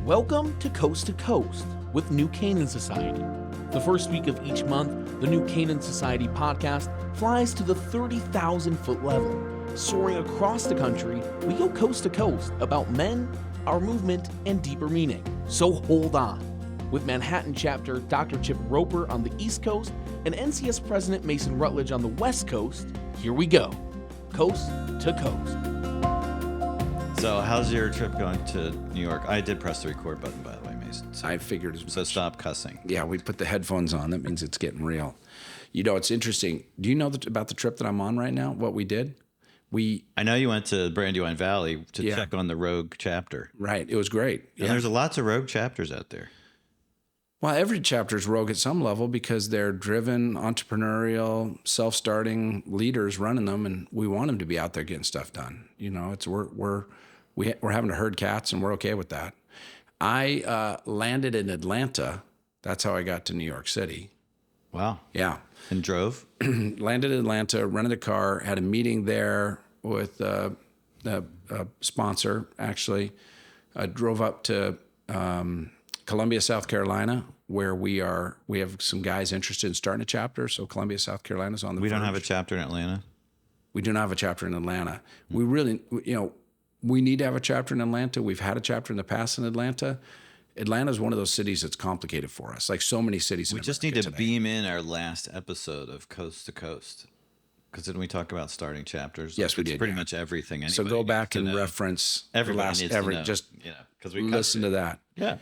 Welcome to Coast with New Canan Society. The first week of each month, the New Canan Society podcast flies to the 30,000-foot level. Soaring across the country, we go coast to coast about men, our movement, and deeper meaning. So hold on. With Manhattan chapter Dr. Chip Roper on the East Coast and NCS President Mason Rutledge on the West Coast, here we go. Coast to coast. So how's your trip going to New York? I did press the record button, by the way, Mason. I figured as much. So stop cussing. Yeah, we put the headphones on. That means it's getting real. You know, it's interesting. Do you know about the trip that I'm on right now, what we did? I know you went to Brandywine Valley to check on the rogue chapter. Right. It was great. And there's lots of rogue chapters out there. Well, every chapter is rogue at some level because they're driven, entrepreneurial, self-starting leaders running them, and we want them to be out there getting stuff done. You know, we're having to herd cats, and we're okay with that. I landed in Atlanta. That's how I got to New York City. Wow. Yeah. And drove? Landed in Atlanta, rented a car, had a meeting there with a sponsor, actually. I drove up to Columbia, South Carolina, where we have some guys interested in starting a chapter. So Columbia, South Carolina is on the We don't verge. have a chapter in Atlanta? We do not have a chapter in Atlanta. We really, we need to have a chapter in Atlanta. We've had a chapter in the past in Atlanta. Atlanta is one of those cities that's complicated for us, like so many cities in We just need America to today. beam in our last episode of Coast to Coast. Because didn't we talk about starting chapters? Yes, we did, Pretty yeah. much everything. So go back and reference the Everybody last needs to know. just because we listen to that. Yeah.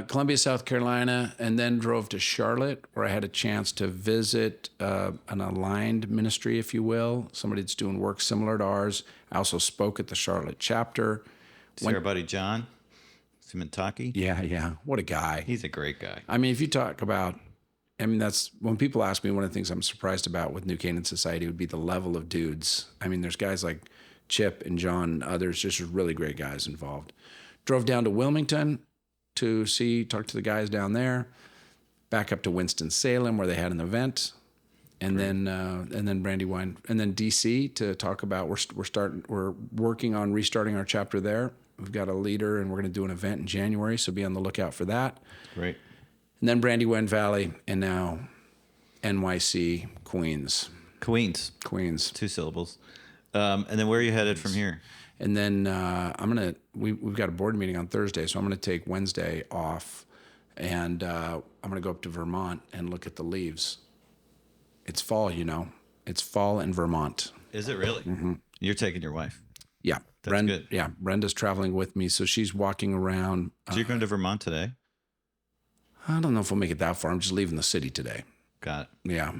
Columbia, South Carolina, and then drove to Charlotte, where I had a chance to visit an aligned ministry, if you will, somebody that's doing work similar to ours. I also spoke at the Charlotte chapter. See our buddy John Simentaki? Yeah. What a guy. He's a great guy. I mean, if you talk about, that's when people ask me, one of the things I'm surprised about with New Canan Society would be the level of dudes. I mean, there's guys like Chip and John and others, just really great guys involved. Drove down to Wilmington to talk to the guys down there, back up to Winston-Salem where they had an event, and then Brandywine, and then DC to talk about we're working on restarting our chapter there. We've got a leader, and we're going to do an event in January, so be on the lookout for that. Great. And then Brandywine Valley, and now NYC, Queens. Queens. 2 syllables. And then where are you headed from here? And then we've got a board meeting on Thursday, so I'm gonna take Wednesday off, and I'm gonna go up to Vermont and look at the leaves. It's fall, It's fall in Vermont. Is it really? Mm-hmm. You're taking your wife. Yeah, That's good. Yeah, Brenda's traveling with me, so she's walking around. So you're going to Vermont today? I don't know if we'll make it that far. I'm just leaving the city today. Got it. Yeah.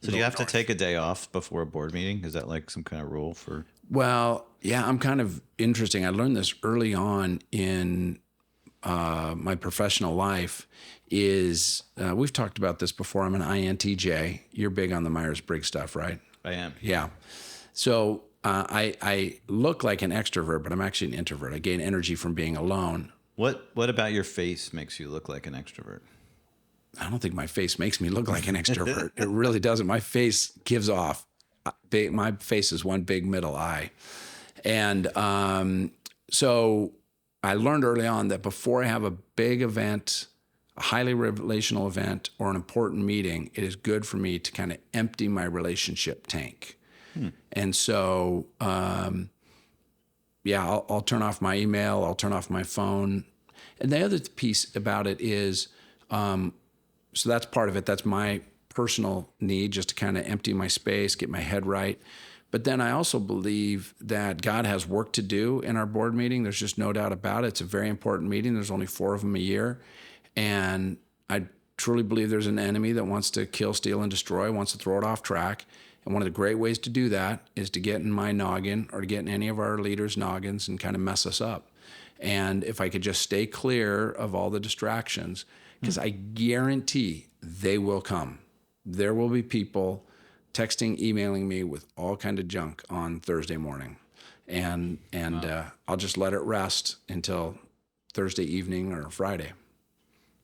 So do you have to take a day off before a board meeting? Is that like some kind of rule for? Well, yeah, I'm kind of interesting. I learned this early on in my professional life. We've talked about this before. I'm an INTJ. You're big on the Myers-Briggs stuff, right? I am. Yeah. So I look like an extrovert, but I'm actually an introvert. I gain energy from being alone. What about your face makes you look like an extrovert? I don't think my face makes me look like an extrovert. It really doesn't. My face gives off. My face is one big middle eye. And so I learned early on that before I have a big event, a highly relational event, or an important meeting, it is good for me to kind of empty my relationship tank. And so, I'll turn off my email, I'll turn off my phone. And the other piece about it is, so that's part of it. That's my personal need, just to kind of empty my space, get my head right. But then I also believe that God has work to do in our board meeting. There's just no doubt about it. It's a very important meeting. There's only 4 of them a year. And I truly believe there's an enemy that wants to kill, steal, and destroy, wants to throw it off track. And one of the great ways to do that is to get in my noggin or to get in any of our leaders' noggins and kind of mess us up. And if I could just stay clear of all the distractions, because I guarantee they will come. There will be people texting, emailing me with all kind of junk on Thursday morning. And I'll just let it rest until Thursday evening or Friday.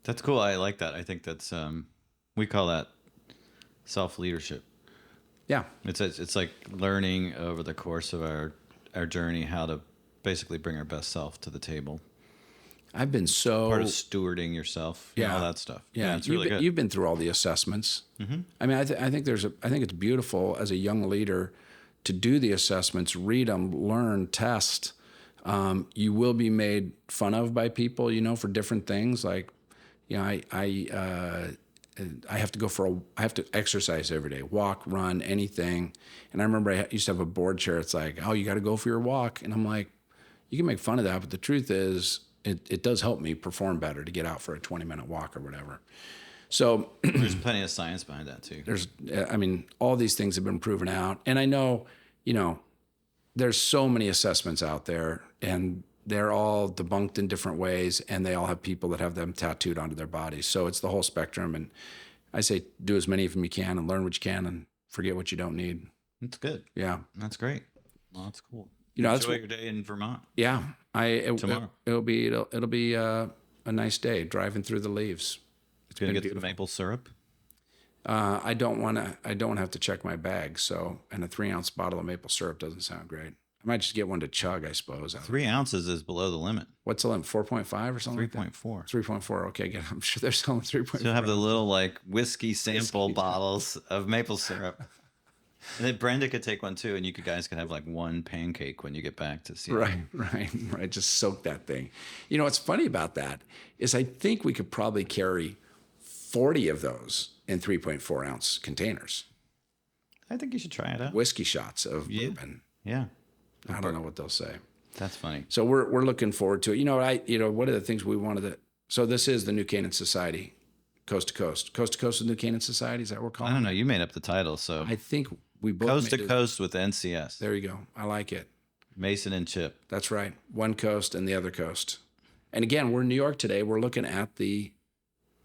That's cool. I like that. I think that's, we call that self-leadership. Yeah. It's like learning over the course of our journey how to basically bring our best self to the table. I've been so Part of stewarding yourself, Yeah. all that stuff. Yeah, It's really good. you've been through all the assessments. I mean, I think it's beautiful as a young leader to do the assessments, read them, learn, test. You will be made fun of by people, for different things. Like, I have to I have to exercise every day, walk, run, anything. And I remember I used to have a board chair. It's like, oh, you got to go for your walk. And I'm like, you can make fun of that, but the truth is it does help me perform better to get out for a 20-minute walk or whatever. So There's plenty of science behind that too. all these things have been proven out. And I know, there's so many assessments out there, and they're all debunked in different ways, and they all have people that have them tattooed onto their bodies. So it's the whole spectrum. And I say do as many of them you can and learn what you can and forget what you don't need. That's good. Yeah. That's great. Well, that's cool. That's Enjoy your day in Vermont. Yeah. Tomorrow. It'll be a nice day driving through the leaves. It's going to get the maple syrup. I don't have to check my bag. And a 3-ounce bottle of maple syrup doesn't sound great. I might just get one to chug, I suppose. 3 ounces is below the limit. What's the limit? 4.5 or something? 3.4. 3.4. Okay, good. I'm sure they're selling 3.4. So you'll have the little whiskey sample bottles of maple syrup. And then Brenda could take one too, and you guys could have one pancake when you get back to see. Right. Just soak that thing. What's funny about that is I think we could probably carry 40 of those in 3.4 ounce containers. I think you should try it out. Whiskey shots of bourbon. Yeah. I don't know what they'll say. That's funny. So we're looking forward to it. One of the things we wanted to. So this is the New Canan Society, coast to coast with New Canan Society. Is that what we're calling I don't it? know. You made up the title, so I think we both coast to made it. coast with NCS. There you go. I like it. Mason and Chip. That's right. One coast and the other coast. And again, we're in New York today. We're looking at the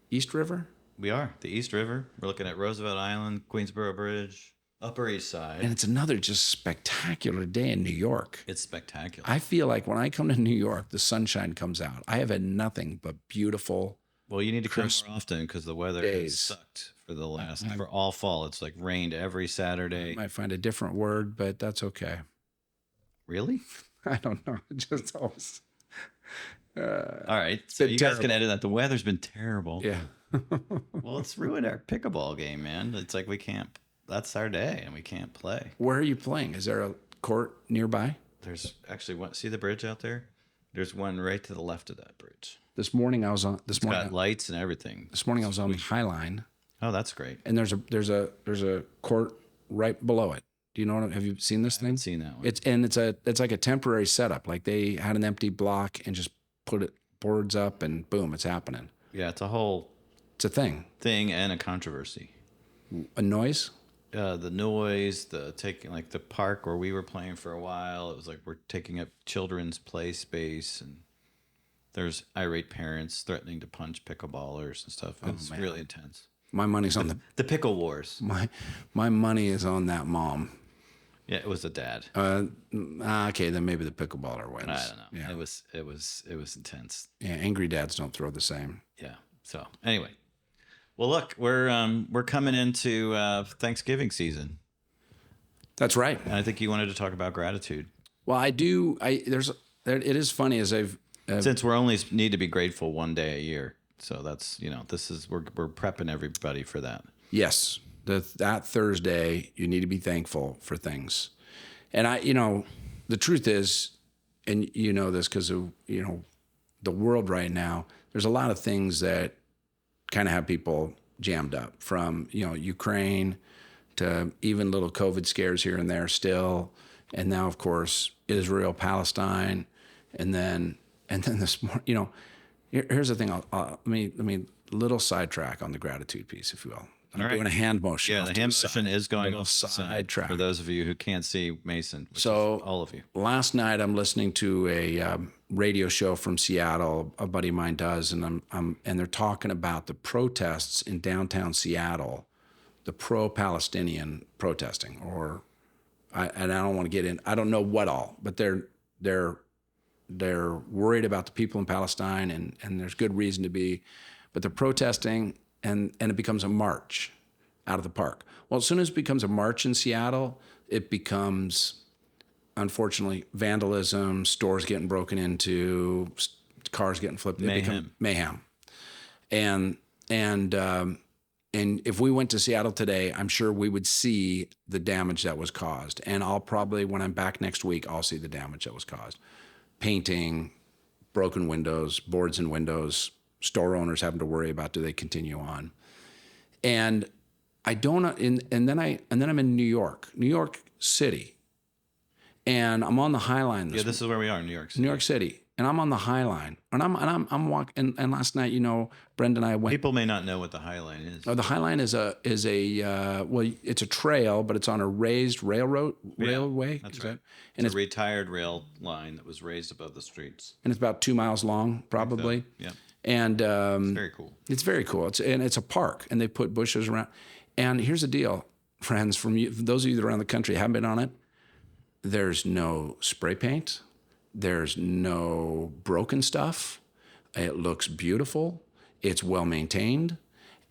East River. We are the East River. We're looking at Roosevelt Island, Queensboro Bridge, Upper East Side. And it's another just spectacular day in New York. It's spectacular. I feel like when I come to New York, the sunshine comes out. I have had nothing but beautiful. Well, you need to come more often because the weather has days. sucked for all fall. It's rained every Saturday. I might find a different word, but that's okay. Really? I don't know. It just always. All right. So you guys can edit that. The weather's been terrible. Yeah. Well, it's ruined our pickleball game, man. It's we can't. That's our day, and we can't play. Where are you playing? Is there a court nearby? There's actually one. See the bridge out there? There's one right to the left of that bridge. This morning I was on. It's got lights and everything. This morning I was on the High Line. Oh, that's great. And there's a court right below it. Do you know what? Have you seen this thing? I haven't seen that one. It's like a temporary setup. Like they had an empty block and just put boards up, and boom, it's happening. Yeah, it's a thing and a controversy. A noise. The noise, the park where we were playing for a while. It was we're taking up children's play space, and there's irate parents threatening to punch pickleballers and stuff. It's really intense. My money's on the pickle wars. My money is on that mom. Yeah, it was a dad. Okay, then maybe the pickleballer wins. I don't know. Yeah. It was intense. Yeah, angry dads don't throw the same. Yeah. So anyway, well, look, we're coming into Thanksgiving season. That's right. And I think you wanted to talk about gratitude. Well, I do. It is funny as I've since we're only need to be grateful one day a year. So that's we're prepping everybody for that. Yes. That Thursday, you need to be thankful for things. And the truth is, and you know this because of, the world right now, there's a lot of things that kind of have people jammed up, from, Ukraine to even little COVID scares here and there still. And now, of course, Israel, Palestine. And then this morning, here's the thing. Let me little sidetrack on the gratitude piece, if you will. I'm doing a hand motion. Yeah, the hand motion is going off side track. For those of you who can't see Mason, so all of you. Last night I'm listening to a radio show from Seattle. A buddy of mine does, and and they're talking about the protests in downtown Seattle, the pro-Palestinian protesting, and I don't want to get in. I don't know what all, but they're worried about the people in Palestine, and there's good reason to be, but they're protesting. And it becomes a march out of the park. Well, as soon as it becomes a march in Seattle, it becomes, unfortunately, vandalism, stores getting broken into, cars getting flipped. It Mayhem. become mayhem. And if we went to Seattle today, I'm sure we would see the damage that was caused. And I'll probably, when I'm back next week, I'll see the damage that was caused. Painting, broken windows, boards and windows, store owners having to worry about, do they continue on? And I don't, and then I'm in New York City. And I'm on the High Line This is where we are in New York City. New York City. And I'm on the High Line, and I'm walking. And last night, Brenda and I went. People may not know what the High Line is. Oh, the High Line is a it's a trail, but it's on a raised railway. That's right. And it's a retired rail line that was raised above the streets. And it's about 2 miles long, probably. Yeah. And it's very cool. It's very cool. It's a park, and they put bushes around. And here's the deal, friends, for those of you that are around the country haven't been on it. There's no spray paint. There's no broken stuff. It looks beautiful. It's well maintained.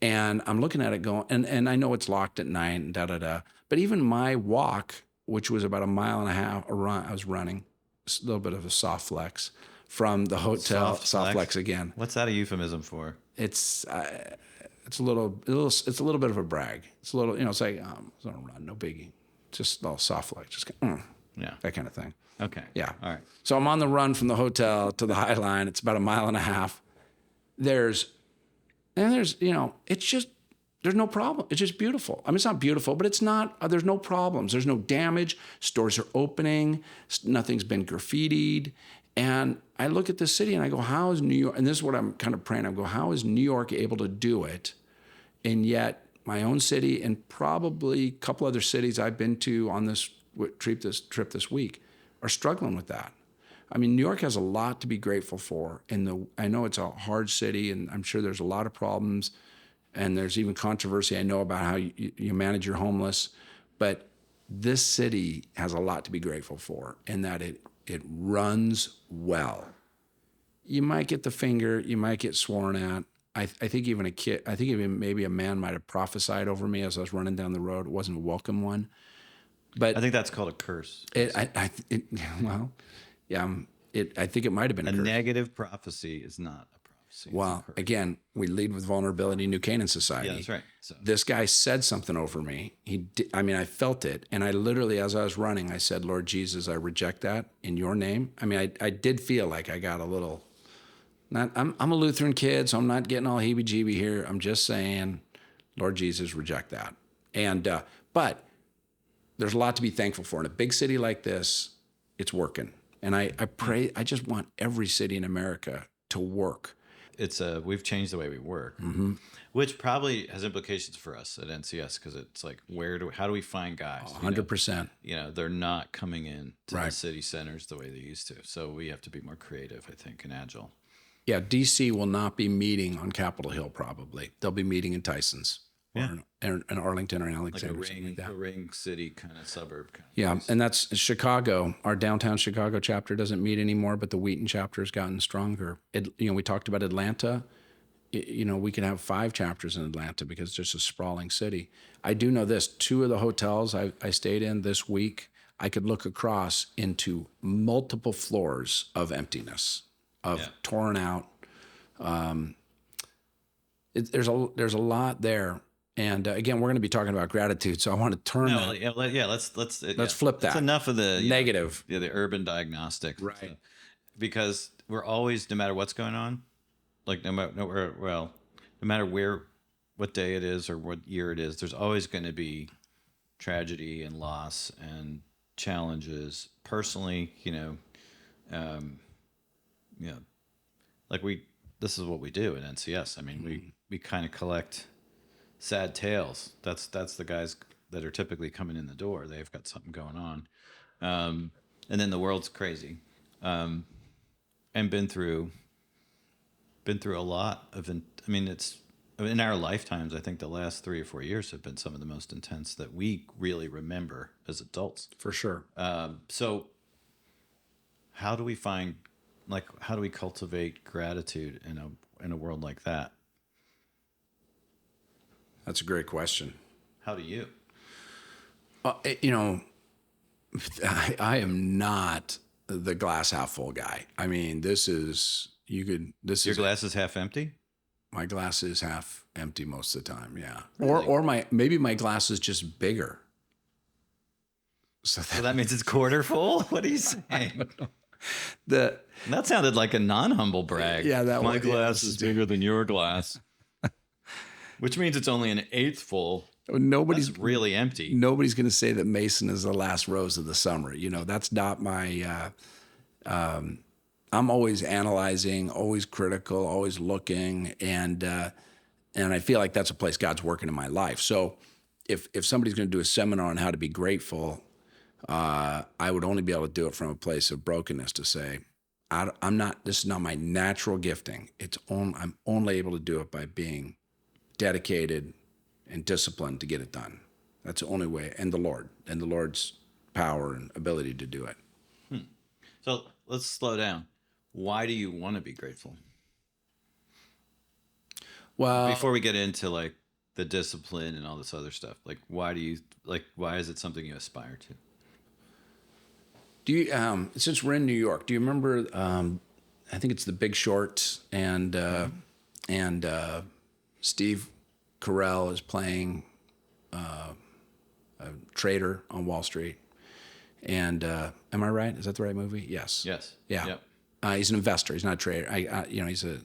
And I'm looking at it going, and I know it's locked at night and da-da-da. But even my walk, which was about 1.5 miles, I was running, a little bit of a soft flex from the hotel. Soft flex again. What's that a euphemism for? It's a little bit of a brag. It's a little, it's like, I'm gonna run, no biggie. Just a little soft flex, just that kind of thing. Okay. Yeah. All right. So I'm on the run from the hotel to the High Line. It's about 1.5 miles. There's no problem. It's just beautiful. I mean, it's not beautiful, but it's not, there's no problems. There's no damage. Stores are opening. Nothing's been graffitied. And I look at this city and I go, how is New York, and this is what I'm kind of praying. I go, how is New York able to do it? And yet my own city and probably a couple other cities I've been to on this trip this week are struggling with that. I mean, New York has a lot to be grateful for. I know it's a hard city, and I'm sure there's a lot of problems, and there's even controversy I know about how you manage your homeless. But this city has a lot to be grateful for, in that it runs well. You might get the finger, you might get sworn at. I think even maybe a man might have prophesied over me as I was running down the road. It wasn't a welcome one. But I think that's called a curse. I think it might have been a curse. Negative prophecy is not a prophecy. Well, again, we lead with vulnerability, New Canan Society. Yeah, that's right. So. This guy said something over me. I felt it. And I literally, as I was running, I said, Lord Jesus, I reject that in your name. I mean, I did feel like I got a little, I'm a Lutheran kid, so I'm not getting all heebie-jeebie here. I'm just saying, Lord Jesus, reject that. And, but there's a lot to be thankful for. In a big city like this, it's working. And I pray, I just want every city in America to work. We've changed the way we work, which probably has implications for us at NCS, because it's like, how do we find guys? 100%. They're not coming in to Right. the city centers the way they used to. So we have to be more creative, I think, and agile. Yeah, DC will not be meeting on Capitol Hill probably. They'll be meeting in Tysons. Yeah. Or in Arlington or Alexander. Like a ring city kind of suburb. Yeah, place. and that's Chicago. Our downtown Chicago chapter doesn't meet anymore, but the Wheaton chapter has gotten stronger. We talked about Atlanta. We can have 5 chapters in Atlanta because it's just a sprawling city. I do know this. 2 of the hotels I stayed in this week, I could look across into multiple floors of emptiness, of torn out. There's a lot there. And again, we're going to be talking about gratitude, so I want to turn. Let's flip that. That's enough of the negative. The urban diagnostic, right? Stuff. Because we're always, no matter what's going on, like no matter what day it is or what year it is, there's always going to be tragedy and loss and challenges. Personally, this is what we do at NCS. I mean, we kind of collect sad tales. That's the guys that are typically coming in the door. They've got something going on, and then the world's crazy, and been through a lot of. It's in our lifetimes. I think the last 3 or 4 years have been some of the most intense that we really remember as adults. For sure. So, how do we cultivate gratitude in a world like that? That's a great question. How do you? I am not the glass half full guy. I mean, this is This Your is glass is half empty? my glass is half empty most of the time. Yeah. Really? Or maybe my glass is just bigger. So So that means it's quarter full? What are you saying? the That sounded like a non-humble brag. Yeah, that My one, glass yeah. is bigger than your glass. Which means it's only an eighth full. nobody's That's really empty. nobody's going to say that Mason is the last rose of the summer. That's not my. I'm always analyzing, always critical, always looking, and I feel like that's a place God's working in my life. So, if somebody's going to do a seminar on how to be grateful, I would only be able to do it from a place of brokenness to say, I'm not. This is not my natural gifting. I'm only able to do it by being dedicated and disciplined to get it done. That's the only way, and the Lord's power and ability to do it. So let's slow down. Why do you want to be grateful? Well, Before we get into like the discipline and all this other stuff, like why is it something you aspire to? do you since we're in New York, do you remember? I think it's The Big Short, and Steve Carell is playing a trader on Wall Street. And am I right? Is that the right movie? Yes. Yes. Yeah. Yep. He's an investor. He's not a trader. He's a.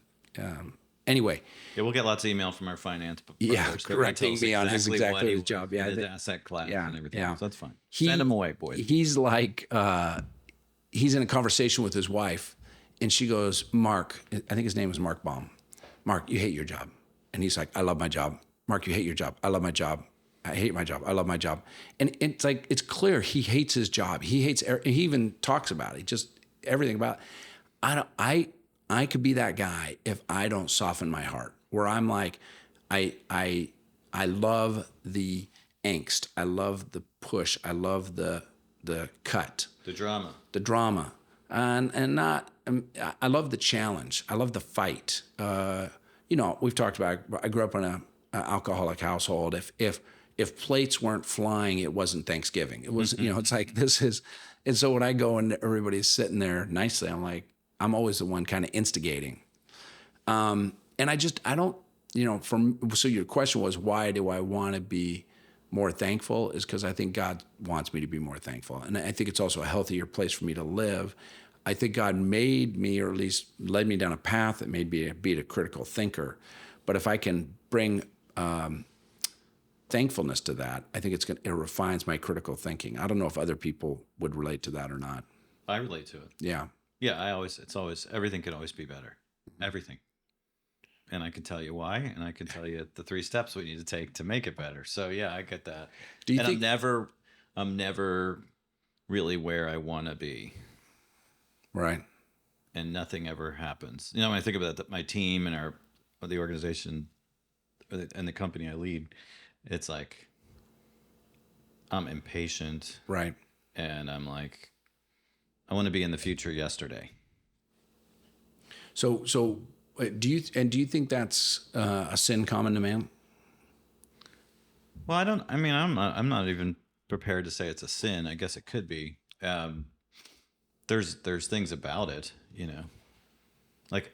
Anyway. Yeah, we'll get lots of email from our finance. Yeah, brothers that correcting tells me on his what he- his job. Yeah, his asset class yeah, and everything. yeah. So that's fine. Send him away, boys. He's like, he's in a conversation with his wife, and she goes, Mark, I think his name is Mark Baum. Mark, you hate your job. And he's like, I love my job. Mark, you hate your job. I love my job. I hate my job. I love my job. And it's like, it's clear he hates his job. He even talks about it. Just everything about it. I could be that guy if I don't soften my heart, where I'm like, I love the angst. I love the push. I love the cut. The drama. And not. I love the challenge. I love the fight. We've talked about. I grew up in an alcoholic household. If plates weren't flying, it wasn't Thanksgiving. It was. It's like this is. And so when I go and everybody's sitting there nicely, I'm like, I'm always the one kind of instigating. And I don't. So your question was, why do I want to be more thankful? Is because I think God wants me to be more thankful. And I think it's also a healthier place for me to live. I think God made me, or at least led me down a path that made me be a critical thinker. But if I can bring thankfulness to that, I think it refines my critical thinking. I don't know if other people would relate to that or not. I relate to it. Yeah. Yeah, it's always, everything can always be better. Everything. And I can tell you why, and I can tell you the 3 steps we need to take to make it better. So yeah, I get that. Do you think I'm never really where I want to be. Right. And nothing ever happens. When I think about that, my team and the organization and the company I lead, it's like I'm impatient. Right. And I'm like, I want to be in the future yesterday. So do you think that's a sin common to man? Well, I'm not even prepared to say it's a sin. I guess it could be. There's things about it, like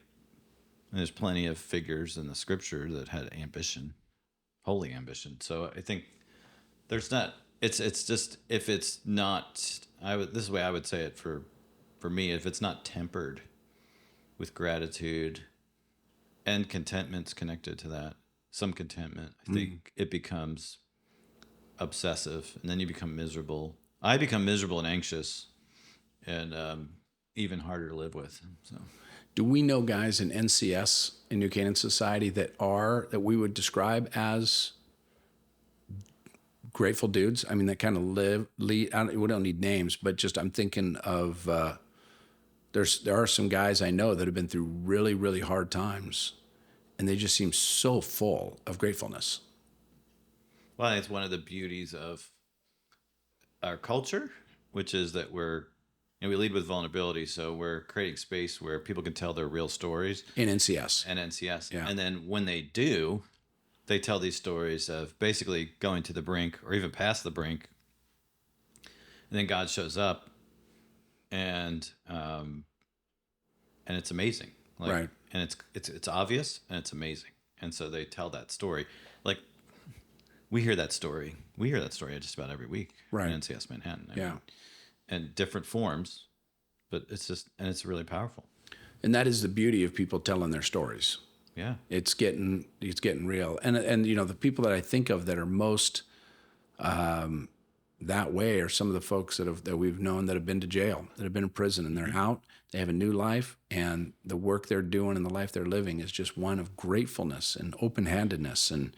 there's plenty of figures in the scripture that had ambition, holy ambition. So I think there's not, it's just, if it's not, this is the way I would say it for me, if it's not tempered with gratitude and contentment's connected to that, some contentment, I think it becomes obsessive, and then you become miserable. I become miserable and anxious, and even harder to live with. So, do we know guys in NCS, in New Canan Society, that we would describe as grateful dudes? I mean, that kind of lead. We don't need names, but just I'm thinking of there are some guys I know that have been through really, really hard times, and they just seem so full of gratefulness. Well, it's one of the beauties of our culture, which is that we lead with vulnerability. So we're creating space where people can tell their real stories. In NCS. Yeah. And then when they do, they tell these stories of basically going to the brink or even past the brink. And then God shows up, and it's amazing. Like, Right. And it's obvious and it's amazing. And so they tell that story. Like, we hear that story. We hear that story just about every week Right. in NCS Manhattan. I Yeah. mean, and different forms, but it's really powerful. And that is the beauty of people telling their stories. Yeah. It's getting real. And the people that I think of that are most that way are some of the folks that we've known that have been to jail, that have been in prison, and they're out. They have a new life, and the work they're doing and the life they're living is just one of gratefulness and open-handedness. And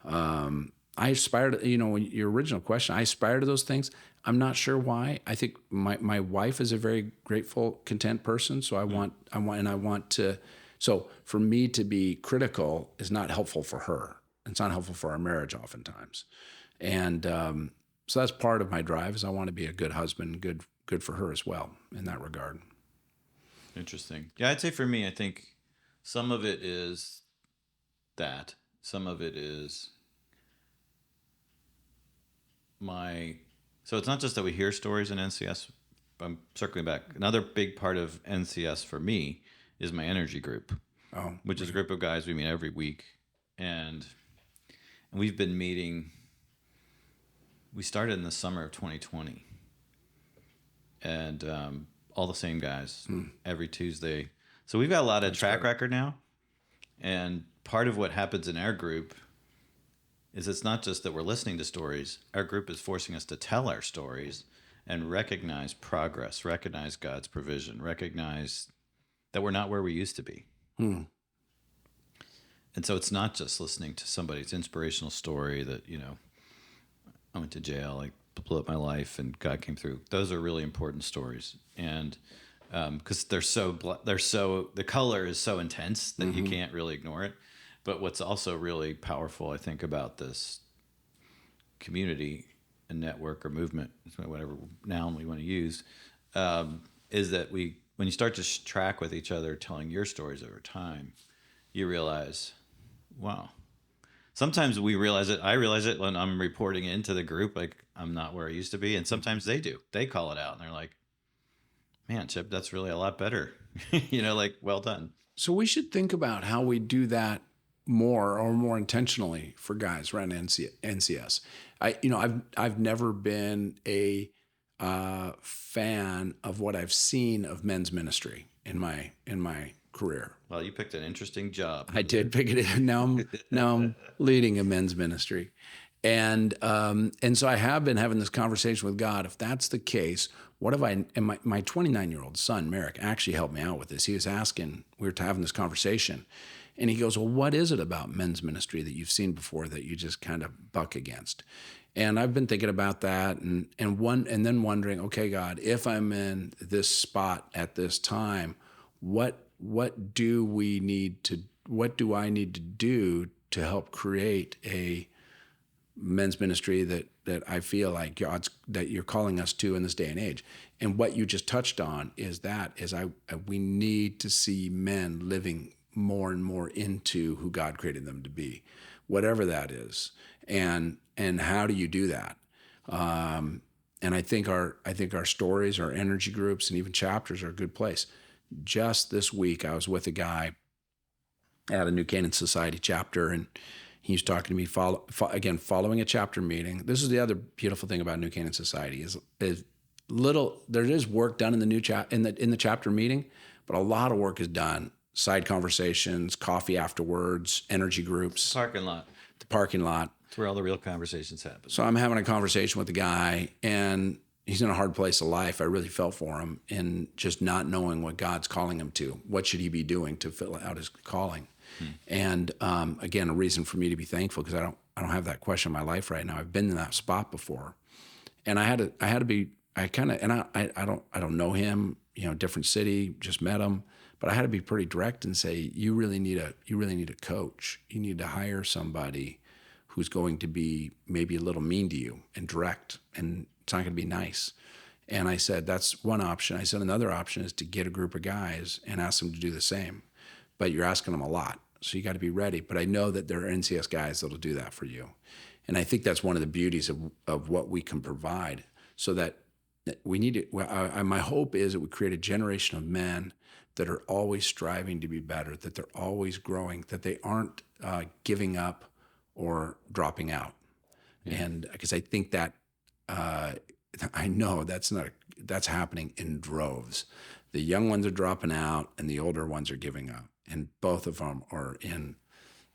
I aspire to, your original question, I aspire to those things. I'm not sure why. I think my wife is a very grateful, content person. So I want to, so for me to be critical is not helpful for her. It's not helpful for our marriage oftentimes. And so that's part of my drive is I want to be a good husband, good for her as well in that regard. Interesting. Yeah, I'd say for me, I think some of it is that. Some of it is so it's not just that we hear stories in NCS. I'm circling back. Another big part of NCS for me is my energy group, which is a group of guys we meet every week. And we've been meeting, we started in the summer of 2020. And all the same guys every Tuesday. So we've got a lot of track record now. And part of what happens in our group is it's not just that we're listening to stories. Our group is forcing us to tell our stories and recognize progress, recognize God's provision, recognize that we're not where we used to be. And so it's not just listening to somebody's inspirational story that, I went to jail, I blew up my life and God came through. Those are really important stories. And because the color is so intense that you can't really ignore it. But what's also really powerful, I think, about this community and network or movement, whatever noun we want to use, is that when you start to track with each other, telling your stories over time, you realize, wow. Sometimes we realize it. I realize it when I'm reporting into the group, like I'm not where I used to be. And sometimes they do. They call it out and they're like, man, Chip, that's really a lot better. Well done. So we should think about how we do that more intentionally for guys around NCS. I've never been a fan of what I've seen of men's ministry in my career. Well, you picked an interesting job. I did pick it. Now I'm leading a men's ministry, and so I have been having this conversation with God. If that's the case, what have I? And my 29-year-old son Merrick actually helped me out with this. He was asking. We were having this conversation. And he goes, well, what is it about men's ministry that you've seen before that you just kind of buck against? And I've been thinking about that and then wondering, okay, God, if I'm in this spot at this time, what do I need to do to help create a men's ministry that I feel like that you're calling us to in this day and age? And what you just touched on is we need to see men living more and more into who God created them to be, whatever that is. And how do you do that? And I think our stories, our energy groups, and even chapters are a good place. Just this week, I was with a guy at a New Canan Society chapter, and he was talking to me following a chapter meeting. This is the other beautiful thing about New Canan Society is there is work done in the chapter meeting, but a lot of work is done. Side conversations, coffee afterwards, energy groups. The parking lot. It's where all the real conversations happen. So I'm having a conversation with a guy, and he's in a hard place of life. I really felt for him in just not knowing what God's calling him to. What should he be doing to fill out his calling? And again, a reason for me to be thankful because I don't have that question in my life right now. I've been in that spot before, and I don't know him. Different city, just met him. But I had to be pretty direct and say, you really need a coach. You need to hire somebody who's going to be maybe a little mean to you and direct, and it's not going to be nice. And I said, that's one option. I said, another option is to get a group of guys and ask them to do the same. But you're asking them a lot, so you got to be ready. But I know that there are NCS guys that'll do that for you. And I think that's one of the beauties of what we can provide, so that we need to, my hope is that we create a generation of men that are always striving to be better, that they're always growing, that they aren't giving up or dropping out. And because I think that I know that's happening in droves. The young ones are dropping out and the older ones are giving up. And both of them are in,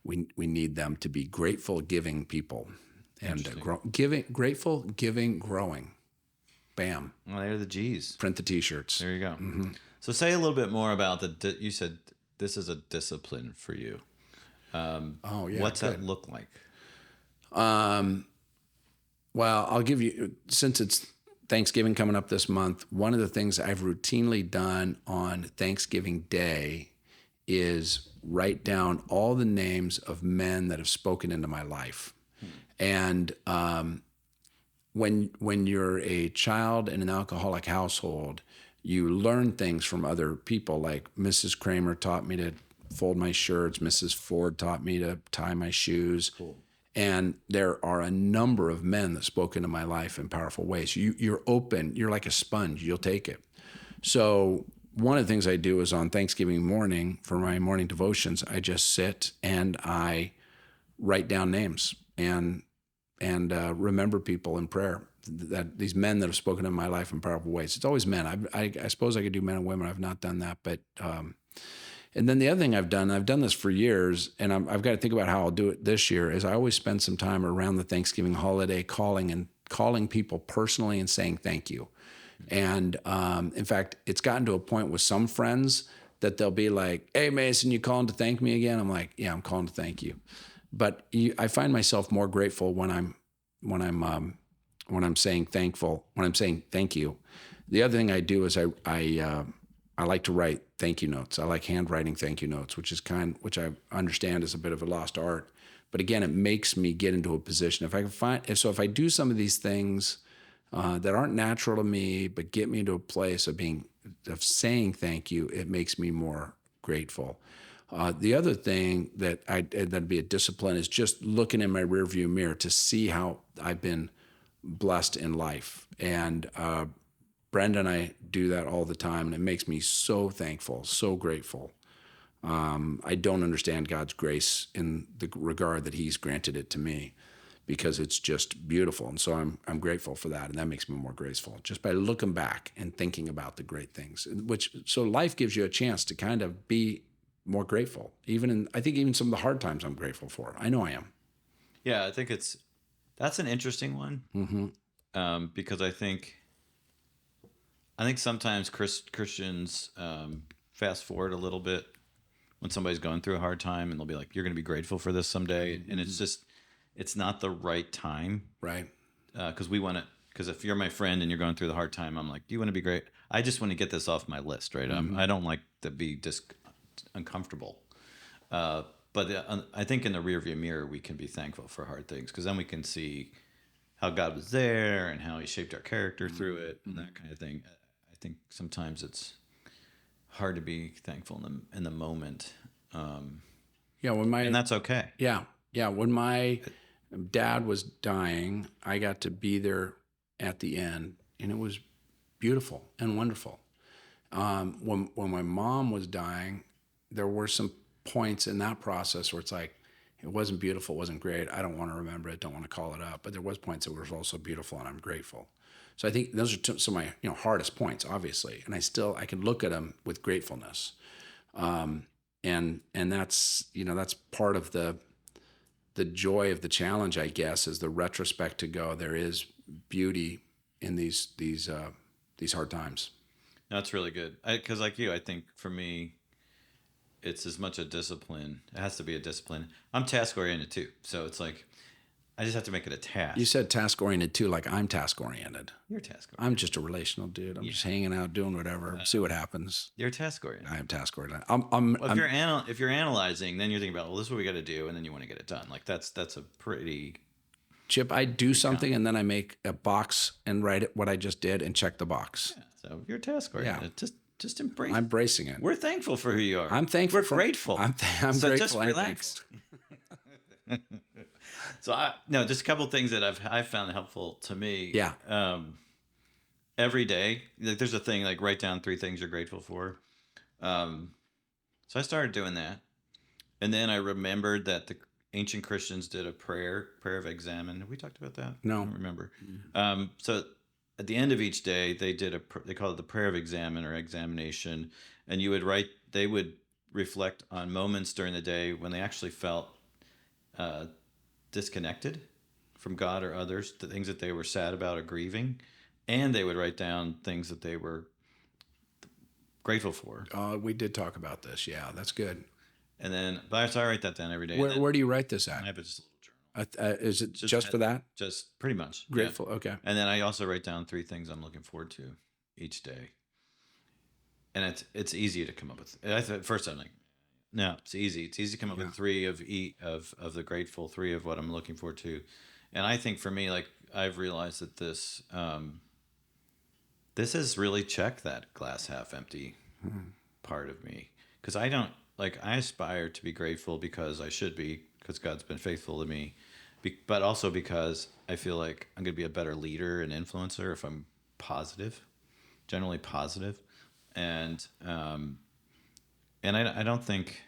we need them to be grateful, giving people. And grateful, giving, growing. Bam. Well, they're the G's. Print the T-shirts. There you go. So say a little bit more about you said this is a discipline for you. What's that look like? Well, I'll give you, since it's Thanksgiving coming up this month, one of the things I've routinely done on Thanksgiving Day is write down all the names of men that have spoken into my life. And when you're a child in an alcoholic household, you learn things from other people. Like Mrs. Kramer taught me to fold my shirts. Mrs. Ford taught me to tie my shoes. Cool. And there are a number of men that spoke into my life in powerful ways. You're open. You're like a sponge. You'll take it. So one of the things I do is on Thanksgiving morning for my morning devotions, I just sit and I write down names and remember people in prayer. That these men that have spoken in my life in powerful ways. It's always men. I suppose I could do men and women. I've not done that, but. And then the other thing I've done this for years, and I've got to think about how I'll do it this year, is I always spend some time around the Thanksgiving holiday calling people personally and saying thank you. And in fact, it's gotten to a point with some friends that they'll be like, "Hey, Mason, you calling to thank me again?" I'm like, "Yeah, I'm calling to thank you." But I find myself more grateful when I'm saying thankful, when I'm saying thank you. The other thing I do is I like to write thank you notes. I like handwriting thank you notes, which I understand is a bit of a lost art. But again, it makes me get into a position. If I do some of these things that aren't natural to me, but get me into a place of saying thank you, it makes me more grateful. The other thing that'd be a discipline is just looking in my rearview mirror to see how I've been blessed in life. And Brenda and I do that all the time, and it makes me so thankful, so grateful. I don't understand God's grace in the regard that He's granted it to me, because it's just beautiful, and so I'm grateful for that, and that makes me more graceful just by looking back and thinking about the great things. So life gives you a chance to kind of be more grateful. I think even some of the hard times I'm grateful for. I know I am. Yeah, I think that's an interesting one, because I think sometimes Christians fast forward a little bit when somebody's going through a hard time, and they'll be like, "You're going to be grateful for this someday," and it's not the right time, right? Because if you're my friend and you're going through the hard time, I'm like, "Do you want to be great?" I just want to get this off my list, right? I don't like to be uncomfortable. But I think in the rearview mirror, we can be thankful for hard things, because then we can see how God was there and how He shaped our character through it and that kind of thing. I think sometimes it's hard to be thankful in the moment. And that's okay. Yeah. When my dad was dying, I got to be there at the end, and it was beautiful and wonderful. When my mom was dying, there were some points in that process where it's like, it wasn't beautiful, it wasn't great. I don't want to remember it, don't want to call it up. But there was points that were also beautiful, and I'm grateful. So I think those are some of my hardest points, obviously, and I can look at them with gratefulness, and that's that's part of the joy of the challenge, I guess, is the retrospect to go. There is beauty in these hard times. That's really good. Because like you, I think for me, it's as much a discipline. It has to be a discipline. I'm task oriented too, so it's like I just have to make it a task. You said task oriented too, like I'm task oriented. You're task oriented. I'm just a relational dude. I'm just hanging out, doing whatever, see what happens. You're task oriented. I am task oriented. If you're analyzing, then you're thinking about, well, this is what we got to do, and then you want to get it done. Like that's a pretty. Chip, I do something and then I make a box and write it what I just did and check the box. Yeah, so you're task oriented. Yeah. Just embrace it. I'm embracing it. We're thankful for who you are. I'm thankful. We're grateful. I'm so grateful. Just relax. So just a couple of things that I've found helpful to me. Yeah. Every day, like there's a thing like write down 3 things you're grateful for. So I started doing that. And then I remembered that the ancient Christians did a prayer of examen. Have we talked about that? No. I don't remember. So at the end of each day, they call it the prayer of examen or examination. And they would reflect on moments during the day when they actually felt disconnected from God or others, the things that they were sad about or grieving. And they would write down things that they were grateful for. We did talk about this. Yeah, that's good. And then, so I write that down every day. Where do you write this at? I have just a little journal. Is it just for that? Just pretty much. Grateful. Yeah. Okay. And then I also write down 3 things I'm looking forward to each day. And it's easy to come up with. At first I'm like, no, it's easy. It's easy to come up with 3 of the grateful, 3 of what I'm looking forward to. And I think for me, like I've realized that this has really checked that glass half empty part of me, because I don't. Like, I aspire to be grateful because I should be, because God's been faithful to me, but also because I feel like I'm going to be a better leader and influencer if I'm positive, generally positive. And I don't think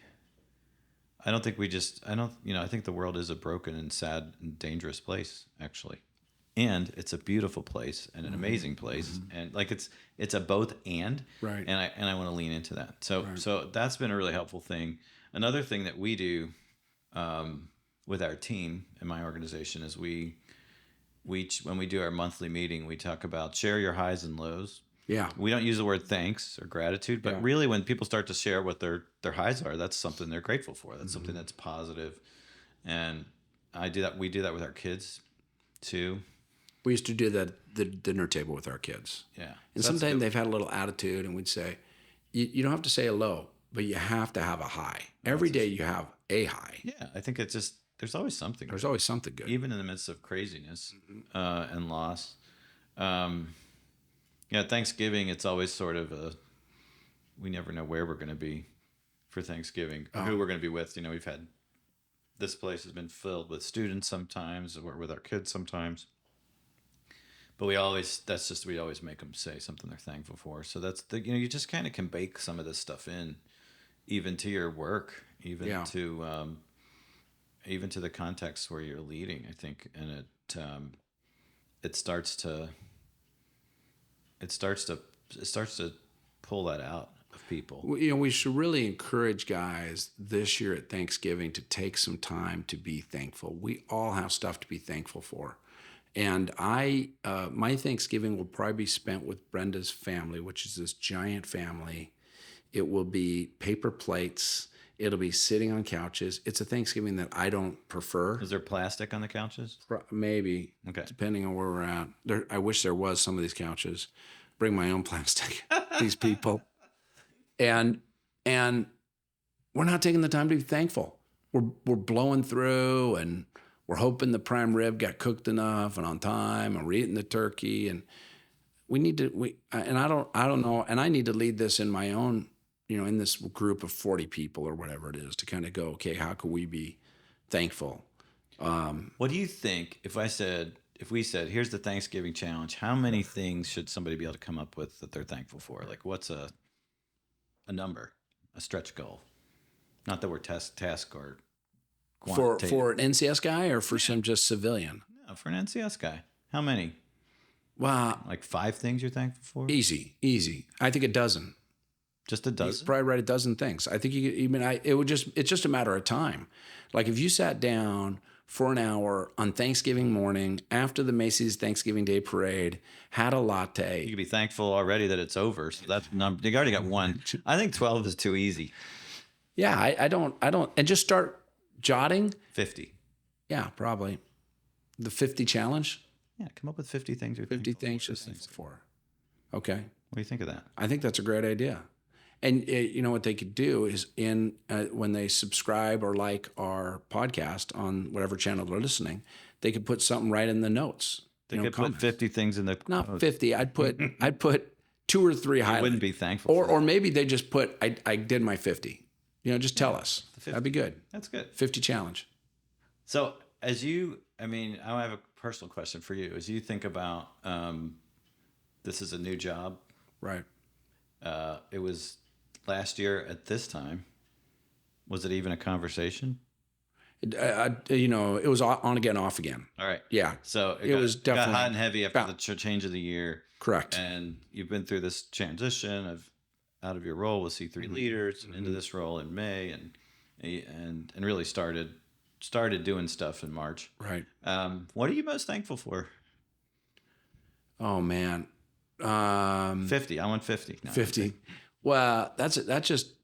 I think the world is a broken and sad and dangerous place, actually. And it's a beautiful place and an amazing place, and like it's a both and, right. And I want to lean into that. So that's been a really helpful thing. Another thing that we do with our team in my organization is when we do our monthly meeting, we talk about share your highs and lows. Yeah. We don't use the word thanks or gratitude, but really when people start to share what their highs are, that's something they're grateful for. That's something that's positive. And I do that. We do that with our kids too. We used to do that the dinner table with our kids. Yeah. And sometimes they've had a little attitude, and we'd say, you don't have to say a low, but you have to have a high. Every day you have a high. Yeah, I think it's just, there's always something. There's always something good. Even in the midst of craziness and loss. Thanksgiving, it's always sort of we never know where we're going to be for Thanksgiving, or who we're going to be with. We've had, this place has been filled with students sometimes, or with our kids sometimes. But we always make them say something they're thankful for. So that's you just kind of can bake some of this stuff in, even to your work, even to the context where you're leading, I think. And it starts to pull that out of people. We should really encourage guys this year at Thanksgiving to take some time to be thankful. We all have stuff to be thankful for. And my Thanksgiving will probably be spent with Brenda's family, which is this giant family. It will be paper plates. It'll be sitting on couches. It's a Thanksgiving that I don't prefer. Is there plastic on the couches? Maybe. Okay. Depending on where we're at. I wish there was some of these couches. Bring my own plastic, these people. And we're not taking the time to be thankful. We're blowing through, and we're hoping the prime rib got cooked enough and on time, and we're eating the turkey. And we need to, and I don't know, and I need to lead this in my own, in this group of 40 people or whatever it is, to kind of go, okay, how can we be thankful? What do you think if we said, here's the Thanksgiving challenge, how many things should somebody be able to come up with that they're thankful for? Like, what's a number, a stretch goal? Not that we're task or quantitative. For an NCS guy or for some just civilian? No, for an NCS guy. How many? Well, like 5 things you're thankful for? Easy. I think a dozen. Just a dozen? You probably write a dozen things. I think it's just a matter of time. Like if you sat down for an hour on Thanksgiving morning after the Macy's Thanksgiving Day Parade, had a latte. You could be thankful already that it's over. So that's number. You already got 1. I think 12 is too easy. Yeah, I don't, and just start jotting. 50. Yeah, probably. The 50 challenge. Yeah, come up with 50 things you're 50 things you're thankful for. Okay. What do you think of that? I think that's a great idea. And you know what they could do is when they subscribe or like our podcast on whatever channel they're listening, they could put something right in the notes. They could put 50 things in the not 50. I'd put 2 or 3 highlights. You wouldn't be thankful. Or maybe they just put I did my 50. Just tell us. That'd be good. That's good. 50 challenge. So I have a personal question for you. As you think about this is a new job, right? It was last year at this time, was it even a conversation? It was on again, off again. All right. Yeah. So it was definitely got hot and heavy after the change of the year. Correct. And you've been through this transition of out of your role with C3 leaders and into this role in May, and really started doing stuff in March. Right. What are you most thankful for? Oh man. 50. I want 50. No, 50. Well, that's just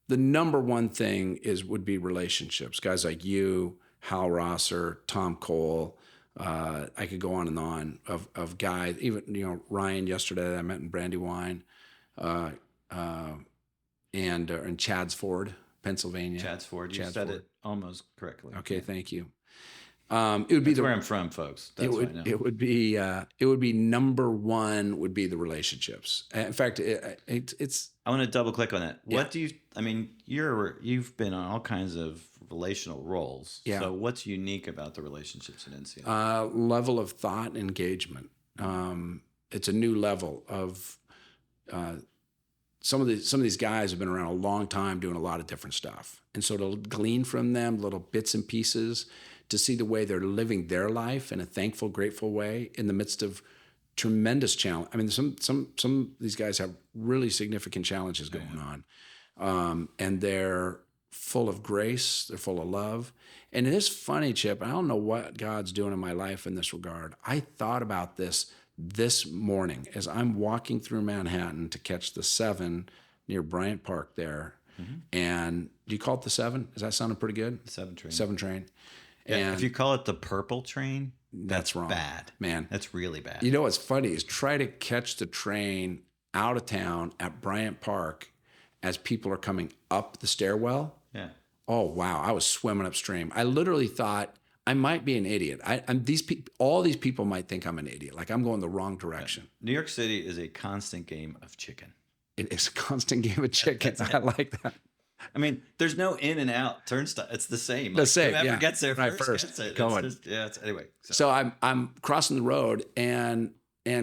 the number one thing would be relationships. Guys like you, Hal Rosser, Tom Cole. I could go on and on of guys. Even Ryan yesterday that I met in Brandy Wine, and in Chadsford, Pennsylvania. Chadsford. You said it almost correctly. Okay, thank you. It would be where I'm from, folks. That's what I know. It would be number one would be the relationships. In fact, it's. I want to double click on that. Yeah. What do you? I mean, you've been on all kinds of relational roles. Yeah. So what's unique about the relationships in NCI? Level of thought and engagement. It's a new level of. Some of these guys have been around a long time doing a lot of different stuff, and so to glean from them little bits and pieces, to see the way they're living their life in a thankful, grateful way in the midst of tremendous challenge. I mean, some of these guys have really significant challenges going on, and they're full of grace. They're full of love. And it is funny, Chip. I don't know what God's doing in my life in this regard. I thought about this morning as I'm walking through Manhattan to catch the 7 near Bryant Park there. Mm-hmm. And do you call it the 7? Is that sounding pretty good? The 7 train. 7 train. Yeah, and if you call it the purple train, that's wrong. Bad. Man. That's really bad. You know what's funny is try to catch the train out of town at Bryant Park as people are coming up the stairwell. Yeah. Oh, wow. I was swimming upstream. I literally thought I might be an idiot. All these people might think I'm an idiot. Like I'm going the wrong direction. Yeah. New York City is a constant game of chicken. It is a constant game of chicken. I like that. I mean, there's no in and out turnstile. It's the same. The same. Whoever yeah. gets there right, first gets it. Going. Anyway. So I'm crossing the road, and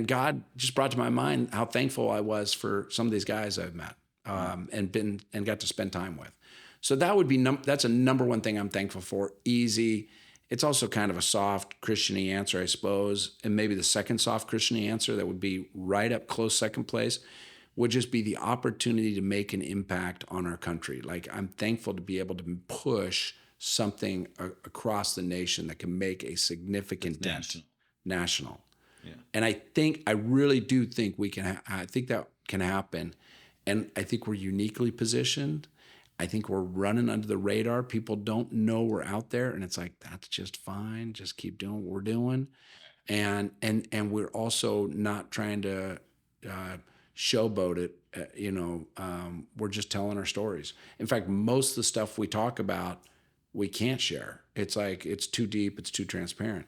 God just brought to my mind how thankful I was for some of these guys I've met and got to spend time with. So that would be that's a number one thing I'm thankful for. Easy. It's also kind of a soft Christian-y answer, I suppose, and maybe the second soft Christian-y answer that would be right up close second place would just be the opportunity to make an impact on our country. Like I'm thankful to be able to push something across the nation that can make a significant dent. National. Yeah. And I really do think we can. I think that can happen, and I think we're uniquely positioned. I think we're running under the radar. People don't know we're out there, and it's like that's just fine. Just keep doing what we're doing, and we're also not trying to showboat it. We're just telling our stories. In fact, most of the stuff we talk about, we can't share. It's like it's too deep. It's too transparent,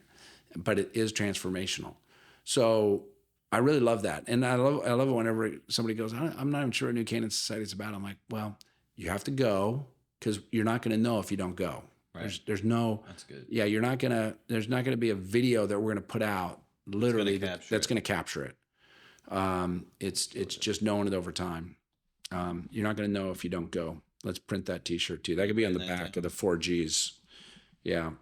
but it is transformational. So I really love that, and I love it whenever somebody goes, "I'm not even sure what New Canan Society is about." I'm like, well. You have to go because you're not going to know if you don't go. Right. There's no. That's good. Yeah, you're not gonna. There's not going to be a video that we're going to put out literally that's going to capture it. It's just knowing it over time. You're not going to know if you don't go. Let's print that T-shirt too. That could be on the back of the 4Gs. Yeah.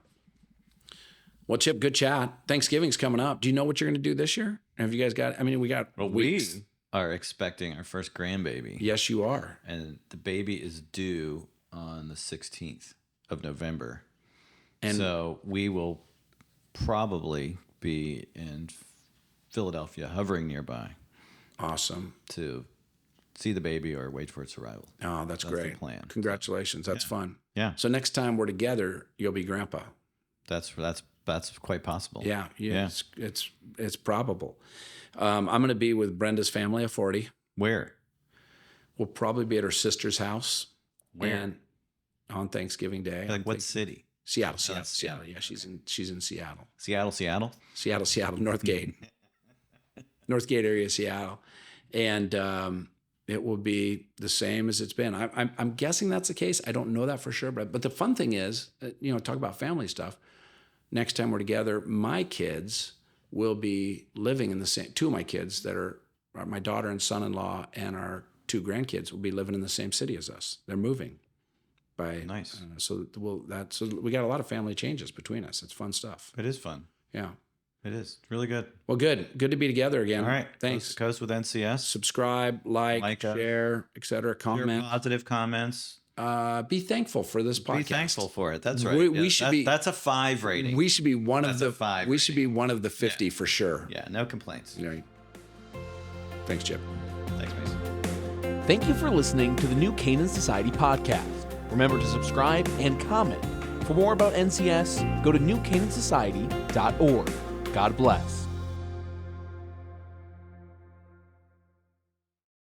Well, Chip, good chat. Thanksgiving's coming up. Do you know what you're going to do this year? Have you guys got? I mean, we got weeks. Are expecting our first grandbaby. Yes, you are. And the baby is due on the 16th of November. And so we will probably be in Philadelphia, hovering nearby. Awesome. To see the baby or wait for its arrival. Oh, that's great. The plan. Congratulations. That's fun. Yeah. So next time we're together, you'll be grandpa. That's quite possible. Yeah. It's probable. I'm going to be with Brenda's family of 40. Where? We'll probably be at her sister's house. Where? And on Thanksgiving Day. Like what city? Seattle. Yeah, she's in Seattle. Seattle? Seattle, Northgate. Northgate area, Seattle. And it will be the same as it's been. I'm guessing that's the case. I don't know that for sure. But the fun thing is, talk about family stuff. Next time we're together, my kids will be living in the same, two of my kids that are my daughter and son-in-law and our 2 grandkids will be living in the same city as us. They're moving. Nice. So we got a lot of family changes between us. It's fun stuff. It is fun. Yeah. It is really good. Well, good to be together again. All right. Thanks. Coast to Coast with NCS. Subscribe, like share, etc. Comment. Your positive comments. Be thankful for this podcast. Be thankful for it. That's right. We should be. That's a 5 rating. We should be one of the 5. We should be one of the 50 for sure. Yeah. No complaints. Right. Thanks, Chip. Thanks, Mason. Thank you for listening to the New Canan Society podcast. Remember to subscribe and comment. For more about NCS, go to newcanansociety.org. God bless.